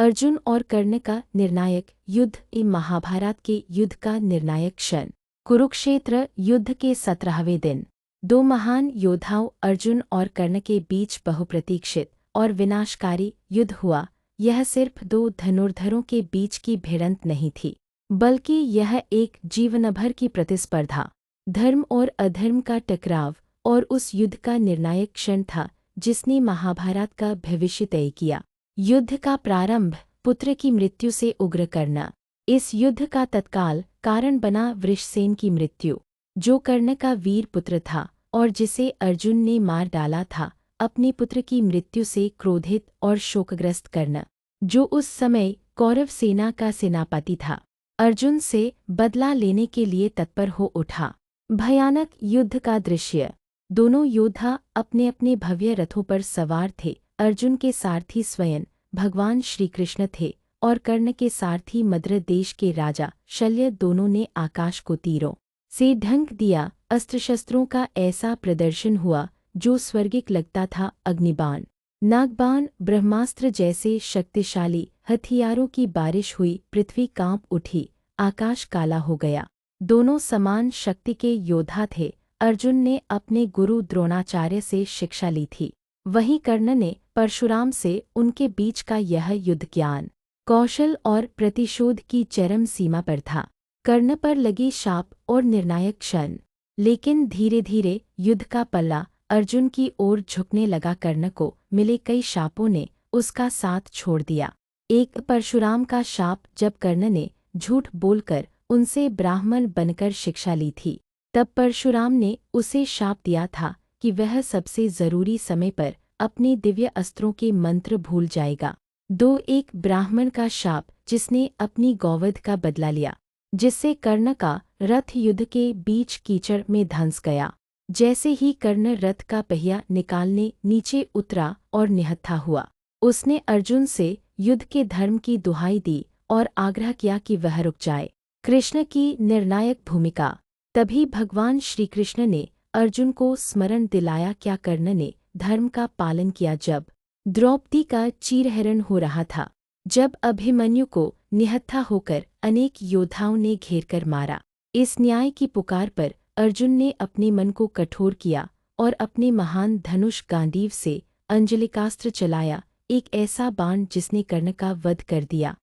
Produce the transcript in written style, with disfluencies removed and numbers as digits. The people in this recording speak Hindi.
अर्जुन और कर्ण का निर्णायक युद्ध। महाभारत के युद्ध का निर्णायक क्षण। कुरुक्षेत्र युद्ध के 17वें दिन दो महान योद्धाओं अर्जुन और कर्ण के बीच बहुप्रतीक्षित और विनाशकारी युद्ध हुआ। यह सिर्फ दो धनुर्धरों के बीच की भिड़ंत नहीं थी, बल्कि यह एक जीवनभर की प्रतिस्पर्धा, धर्म और अधर्म का टकराव और उस युद्ध का निर्णायक क्षण था जिसने महाभारत का भविष्य तय किया। युद्ध का प्रारंभ पुत्र की मृत्यु से उग्र करना। इस युद्ध का तत्काल कारण बना वृषसेन की मृत्यु, जो कर्ण का वीर पुत्र था और जिसे अर्जुन ने मार डाला था। अपने पुत्र की मृत्यु से क्रोधित और शोकग्रस्त कर्ण, जो उस समय कौरव सेना का सेनापति था, अर्जुन से बदला लेने के लिए तत्पर हो उठा। भयानक युद्ध का दृश्य। दोनों योद्धा अपने अपने भव्य रथों पर सवार थे। अर्जुन के सारथी स्वयं भगवान श्री कृष्ण थे और कर्ण के सारथी मद्र देश के राजा शल्य। दोनों ने आकाश को तीरों से ढंक दिया। अस्त्र शस्त्रों का ऐसा प्रदर्शन हुआ जो स्वर्गिक लगता था। अग्निबाण, नागबाण, ब्रह्मास्त्र जैसे शक्तिशाली हथियारों की बारिश हुई। पृथ्वी कांप उठी, आकाश काला हो गया। दोनों समान शक्ति के योद्धा थे। अर्जुन ने अपने गुरु द्रोणाचार्य से शिक्षा ली थी, वहीं कर्ण ने परशुराम से। उनके बीच का यह युद्ध ज्ञान, कौशल और प्रतिशोध की चरम सीमा पर था। कर्ण पर लगी शाप और निर्णायक क्षण। लेकिन धीरे धीरे युद्ध का पल्ला अर्जुन की ओर झुकने लगा। कर्ण को मिले कई शापों ने उसका साथ छोड़ दिया। एक परशुराम का शाप, जब कर्ण ने झूठ बोलकर उनसे ब्राह्मण बनकर शिक्षा ली थी, तब परशुराम ने उसे शाप दिया था कि वह सबसे जरूरी समय पर अपने दिव्य अस्त्रों के मंत्र भूल जाएगा। एक ब्राह्मण का शाप, जिसने अपनी गौवध का बदला लिया, जिससे कर्ण का रथ युद्ध के बीच कीचड़ में धंस गया। जैसे ही कर्ण रथ का पहिया निकालने नीचे उतरा और निहत्था हुआ, उसने अर्जुन से युद्ध के धर्म की दुहाई दी और आग्रह किया कि वह रुक जाए। कृष्ण की निर्णायक भूमिका। तभी भगवान श्री कृष्ण ने अर्जुन को स्मरण दिलाया। क्या कर्ण ने धर्म का पालन किया जब द्रौपदी का चीरहरण हो रहा था, जब अभिमन्यु को निहत्था होकर अनेक योद्धाओं ने घेरकर मारा। इस न्याय की पुकार पर अर्जुन ने अपने मन को कठोर किया और अपने महान धनुष गांडीव से अंजलिकास्त्र चलाया, एक ऐसा बाण जिसने कर्ण का वध कर दिया।